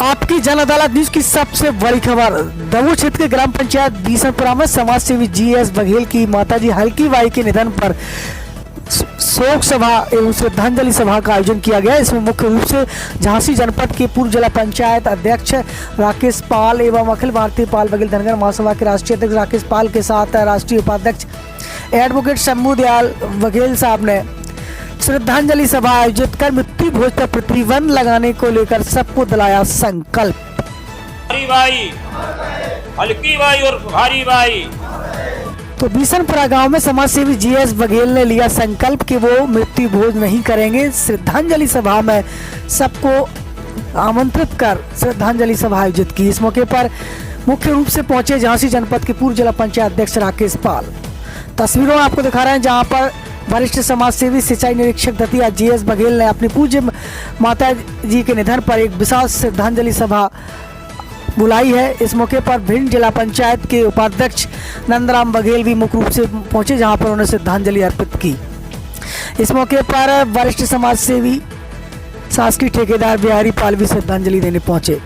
आपकी जन अदालत न्यूज की सबसे बड़ी खबर। दमोह क्षेत्र के ग्राम पंचायत बीसनपुरा में समाज सेवी जीएस बघेल की माताजी हल्की बाई के निधन पर शोक सभा एवं श्रद्धांजलि सभा का आयोजन किया गया। इसमें मुख्य रूप से झांसी जनपद के पूर्व जिला पंचायत अध्यक्ष राकेश पाल एवं अखिल भारतीय पाल बघेल धनगर महासभा के राष्ट्रीय अध्यक्ष राकेश पाल के साथ राष्ट्रीय उपाध्यक्ष एडवोकेट शंभू दयाल बघेल साहब ने श्रद्धांजलि सभा आयोजित कर मृत्यु भोज पर प्रतिबंध लगाने को लेकर सबको दिलाया संकल्प। भारी भाई, हल्की भाई और भारी भाई। तो बीसनपुरा गांव में समाज सेवी जीएस बघेल ने लिया संकल्प कि वो मृत्यु भोज नहीं करेंगे। श्रद्धांजलि सभा में सबको आमंत्रित कर श्रद्धांजलि सभा आयोजित की। इस मौके पर मुख्य रूप से पहुंचे झांसी जनपद के पूर्व जिला पंचायत अध्यक्ष राकेश पाल। तस्वीरों में आपको दिखा रहे हैं जहां पर वरिष्ठ समाज सेवी सिंचाई निरीक्षक दतिया जीएस बघेल ने अपनी पूज्य माता जी के निधन पर एक विशाल श्रद्धांजलि सभा बुलाई है। इस मौके पर भिंड जिला पंचायत के उपाध्यक्ष नंदराम बघेल भी मुख्य रूप से पहुंचे जहां पर उन्होंने श्रद्धांजलि अर्पित की। इस मौके पर वरिष्ठ समाज सेवी शासकीय ठेकेदार बिहारी पाल भी श्रद्धांजलि देने पहुंचे।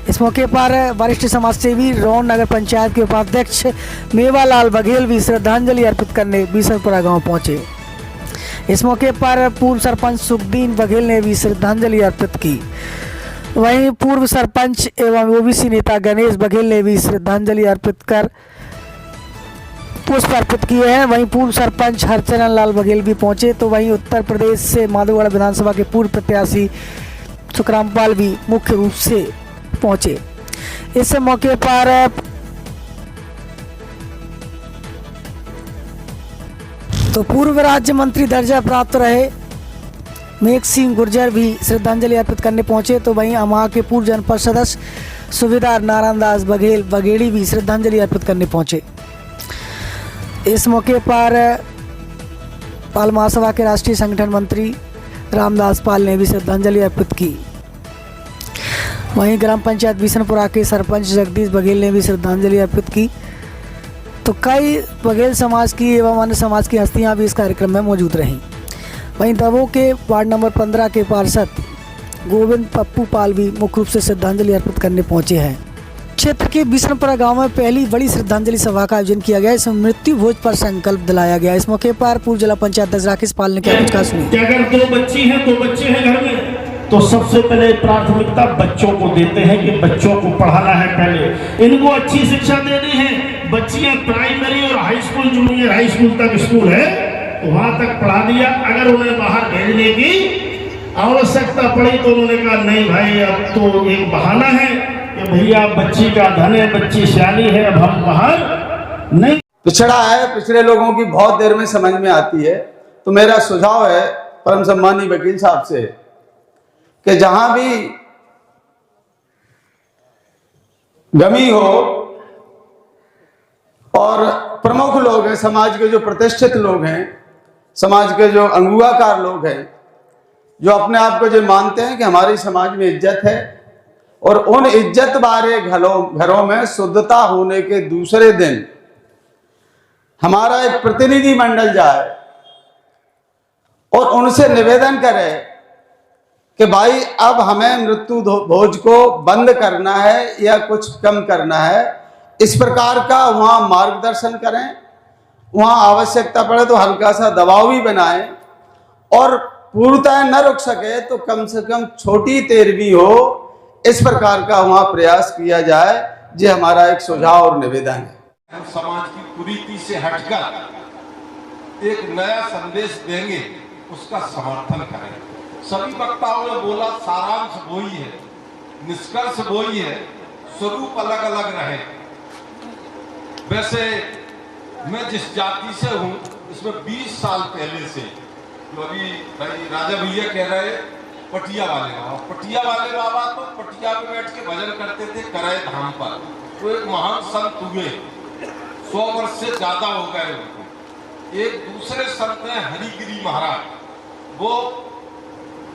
इस मौके पर वरिष्ठ समाज सेवी रौन नगर पंचायत के उपाध्यक्ष मेवालाल बघेल भी श्रद्धांजलि अर्पित करने बीसनपुरा गाँव पहुंचे। इस मौके पर पूर्व सरपंच सुखदीन बघेल ने भी श्रद्धांजलि अर्पित की। वहीं पूर्व सरपंच एवं ओबीसी नेता गणेश बघेल ने भी श्रद्धांजलि अर्पित कर पुष्प अर्पित किए हैं। वहीं पूर्व सरपंच हरचरण लाल बघेल भी पहुंचे। तो वहीं उत्तर प्रदेश से माधोगढ़ विधानसभा के पूर्व प्रत्याशी सुखराम पाल भी मुख्य रूप से पहुंचे। इस मौके पर तो पूर्व राज्य मंत्री दर्जा प्राप्त रहे मेघ सिंह गुर्जर भी श्रद्धांजलि अर्पित करने पहुंचे। तो वहीं अमहा के पूर्व जनपद सदस्य सुबेदार नारायण दास बघेल बघेड़ी भी श्रद्धांजलि अर्पित करने पहुंचे। इस मौके पर पाल महासभा के राष्ट्रीय संगठन मंत्री रामदास पाल ने भी श्रद्धांजलि अर्पित की। वहीं ग्राम पंचायत बीसनपुरा के सरपंच जगदीश बघेल ने भी श्रद्धांजलि अर्पित की। तो कई बघेल समाज की एवं अन्य समाज की हस्तियां भी इस कार्यक्रम में मौजूद रहीं। वहीं दमोह के वार्ड नंबर 15 के पार्षद गोविंद पप्पू पाल भी मुख्य रूप से श्रद्धांजलि अर्पित करने पहुंचे हैं। क्षेत्र के बीसनपुरा गांव में पहली बड़ी श्रद्धांजलि सभा का आयोजन किया गया। इसमें मृत्यु भोज पर संकल्प दिलाया गया। इस मौके पर पूर्व जिला पंचायत अध्यक्ष राकेश पाल ने क्या कुछ कहा सुनिए। अगर दो बच्चे हैं घर में तो सबसे पहले प्राथमिकता बच्चों को देते हैं कि बच्चों को पढ़ाना है। पहले इनको अच्छी शिक्षा देनी है। बच्चियां प्राइमरी और high school, junior high school तक स्कूल है तो वहां तक पढ़ा दिया। अगर उन्हें बाहर भेजने की आवश्यकता पड़ी तो उन्होंने कहा नहीं भाई, अब तो एक बहाना है कि भैया बच्ची का धन है, बच्ची सियानी है, अब हम बाहर नहीं। पिछड़ा है, पिछड़े लोगों की बहुत देर में समझ में आती है। तो मेरा सुझाव है परम सम्मानी वकील साहब से कि जहां भी गमी हो और प्रमुख लोग हैं, समाज के जो प्रतिष्ठित लोग हैं, समाज के जो अंगुआकार लोग हैं, जो अपने आप को जो मानते हैं कि हमारी समाज में इज्जत है, और उन इज्जत वाले घरों में शुद्धता होने के दूसरे दिन हमारा एक प्रतिनिधि मंडल जाए और उनसे निवेदन करे कि भाई अब हमें मृत्यु भोज को बंद करना है या कुछ कम करना है। इस प्रकार का वहाँ मार्गदर्शन करें। वहाँ आवश्यकता पड़े तो हल्का सा दबाव भी बनाएं, और पूर्णतः न रुक सके तो कम से कम छोटी तेरवी हो, इस प्रकार का वहाँ प्रयास किया जाए। ये हमारा एक सुझाव और निवेदन है। समाज की कुरीति से हटकर एक नया संदेश देंगे, उसका समर्थन करें। सभी वक्ताओं ने बोला सारांश वही है, निष्कर्ष वही है, स्वरूप अलग अलग रहे। वैसे मैं जिस जाति से हूँ इसमें 20 साल पहले से, जो अभी भाई राजा भैया कह रहे पटिया वाले बाबा तो पटिया पे बैठ के भजन करते थे कराए धाम पर। तो एक महान संत हुए, 100 वर्ष से ज्यादा हो गए उनको। एक दूसरे संत हैं हरिगिरी महाराज, वो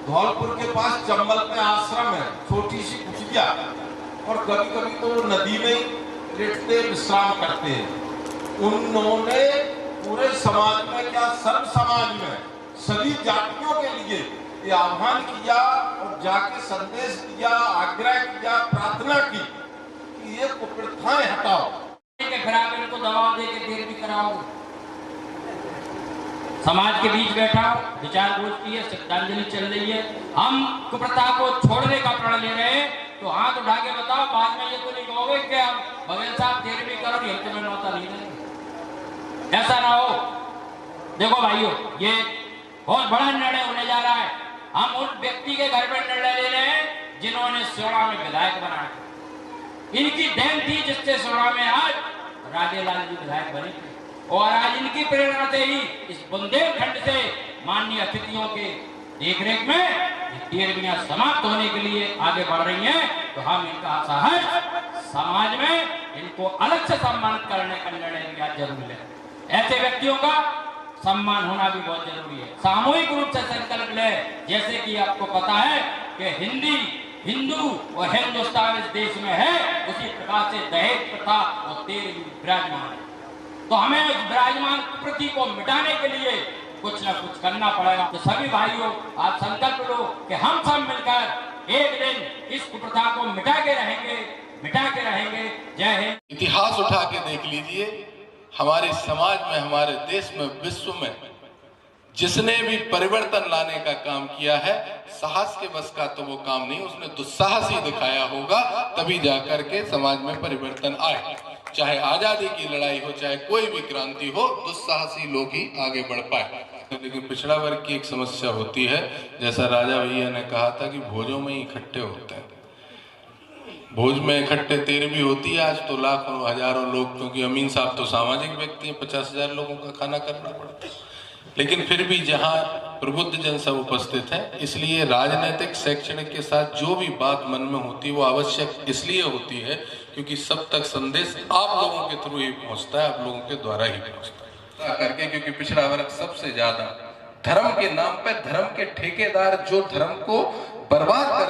धौलपुर के पास चंबल में आश्रम है, छोटी सी कुटिया, और कभी कभी तो वो नदी में लेटते विश्राम करते हैं। उन्होंने पूरे समाज में, क्या सर्व समाज में, सभी जातियों के लिए ये आह्वान किया और जाके संदेश दिया, आग्रह किया, हटाओ। फिर आप इनको दबाव दे के देर भी कराओ। समाज के बीच बैठा हूं, विचार गोष्ठी है, श्रद्धांजलि चल रही है, हम कुप्रथा को छोड़ने का प्रण ले रहे हैं, तो हाथ उठा के बताओ। बाद में ये तो नहीं कहोगे कि हम बघेल साहब देर भी करो, हम तुम्हें नौता नहीं देंगे। ऐसा ना हो। देखो भाइयों, ये बहुत बड़ा निर्णय होने जा रहा है। हम उन व्यक्ति के घर पर निर्णय ले रहे हैं जिन्होंने सोड़ा में विधायक बनाया। इनकी देन थी जिससे सोड़ा में आज राजेलाल जी विधायक बने थे, और आज इनकी प्रेरणा से ही इस बुंदेलखंड से माननीय अतिथियों के देखरेख में तेरहवीं समाप्त होने के लिए आगे बढ़ रही हैं। तो हम इनका साहस समाज में इनको अलग से सम्मानित करने का निर्णय लिया जरूरी है। ऐसे व्यक्तियों का सम्मान होना भी बहुत जरूरी है। सामूहिक रूप से संकल्प ले, जैसे कि आपको पता है कि हिंदू और हिंदुस्तान इस देश में है, उसी प्रकार से दहेज प्रथा और तेरहवीं विराजमान है। तो हमें इस विराजमान प्रति को मिटाने के लिए कुछ न कुछ करना पड़ेगा। तो सभी भाइयों, आप संकल्प लो कि हम सब मिलकर एक दिन इस कुप्रथा को मिटा के रहेंगे। जय हिंद। इतिहास उठा के देख लीजिए, हमारे समाज में, हमारे देश में, विश्व में जिसने भी परिवर्तन लाने का काम किया है, साहस के बस का तो वो काम नहीं, उसने दुस्साहस ही दिखाया होगा, तभी जाकर के समाज में परिवर्तन आए। चाहे आजादी की लड़ाई हो, चाहे कोई भी क्रांति हो, दुस्साहसी लोग ही आगे बढ़ पाए। लेकिन पिछड़ा वर्ग की एक समस्या होती है, जैसा राजा भैया ने कहा था कि भोजों में ही इकट्ठे होते हैं। भोज में इकट्ठे तेरहवीं होती है, आज तो लाखों हजारों लोग, क्योंकि अमीन साहब तो सामाजिक व्यक्ति हैं, 50,000 लोगों का खाना करना पड़ता है। लेकिन फिर भी जहां प्रबुद्ध जन सब उपस्थित है, इसलिए राजनीतिक शैक्षणिक के साथ जो भी बात मन में होती है वो आवश्यक इसलिए होती है क्योंकि सब तक संदेश आप लोगों के थ्रू ही पहुंचता है, आप लोगों के द्वारा ही पहुंचता है करके। क्योंकि पिछड़ा वर्ग सबसे ज्यादा धर्म के नाम पर, धर्म के ठेकेदार जो धर्म को बर्बाद कर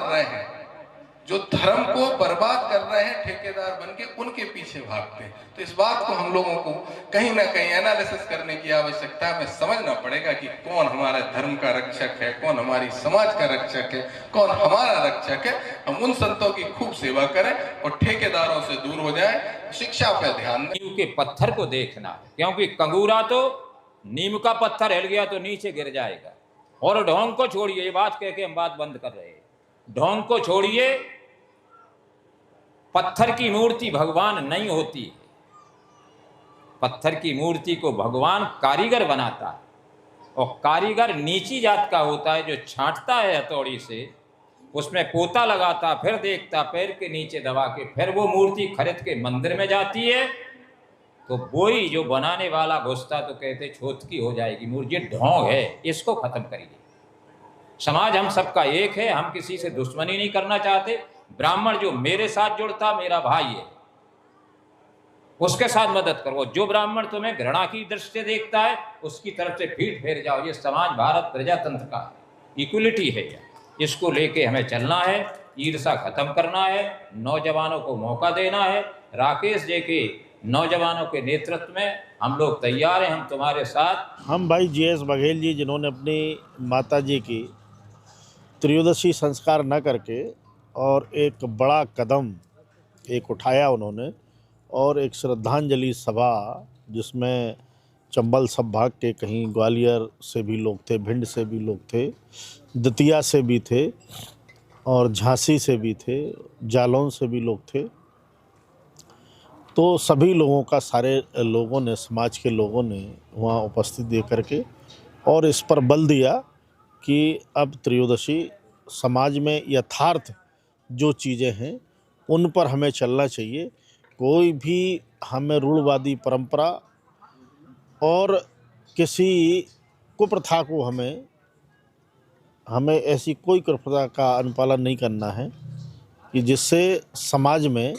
रहे हैं, ठेकेदार बनके उनके पीछे भागते हैं। तो इस बात को हम लोगों को कहीं ना कहीं एनालिसिस करने की आवश्यकता है। हमें समझना पड़ेगा कि कौन हमारे धर्म का रक्षक है, कौन हमारी समाज का रक्षक है, कौन हमारा रक्षक है। हम उन संतों की खूब सेवा करें और ठेकेदारों से दूर हो जाए, शिक्षा पे ध्यान दें। नीम के पत्थर को देखना, क्योंकि कंगूरा तो नीम का पत्थर हिल गया तो नीचे गिर जाएगा। और ढोंग को छोड़िए, ये बात कह के हम बात बंद कर रहे हैं। ढोंग को छोड़िए, पत्थर की मूर्ति भगवान नहीं होती। पत्थर की मूर्ति को भगवान कारीगर बनाता है, और कारीगर नीची जात का होता है, जो छांटता है हथौड़ी से, उसमें पोता लगाता, फिर देखता, पैर के नीचे दबा के, फिर वो मूर्ति खरीद के मंदिर में जाती है। तो वही जो बनाने वाला घुसता तो कहते छोटकी हो जाएगी मूर्ति। ढोंग है, इसको खत्म करिए। समाज हम सबका एक है, हम किसी से दुश्मनी नहीं करना चाहते। ब्राह्मण जो मेरे साथ जुड़ता, मेरा भाई है, उसके साथ मदद करो। जो ब्राह्मण तुम्हें घृणा की दृष्टि से देखता है, उसकी तरफ से पीठ फेर जाओ। ये समाज भारत प्रजातंत्र का इक्वलिटी है, इसको लेके हमें चलना है। ईर्ष्या खत्म करना है, नौजवानों को मौका देना है। राकेश जी के नौजवानों के नेतृत्व में हम लोग तैयार हैं, हम तुम्हारे साथ। हम भाई जीएस बघेल जी, जिन्होंने अपनी माता जी की त्रयोदशी संस्कार न करके और एक बड़ा कदम एक उठाया उन्होंने, और एक श्रद्धांजलि सभा जिसमें चंबल संभाग के कहीं ग्वालियर से भी लोग थे, भिंड से भी लोग थे, दतिया से भी थे, और झांसी से भी थे, जालौन से भी लोग थे। तो सभी लोगों का, सारे लोगों ने, समाज के लोगों ने वहाँ उपस्थित दे करके और इस पर बल दिया कि अब त्रयोदशी समाज में यथार्थ जो चीज़ें हैं उन पर हमें चलना चाहिए। कोई भी हमें रूढ़वादी परंपरा और किसी कुप्रथा को हमें ऐसी कोई कुप्रथा का अनुपालन नहीं करना है कि जिससे समाज में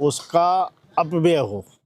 उसका अपव्यय हो।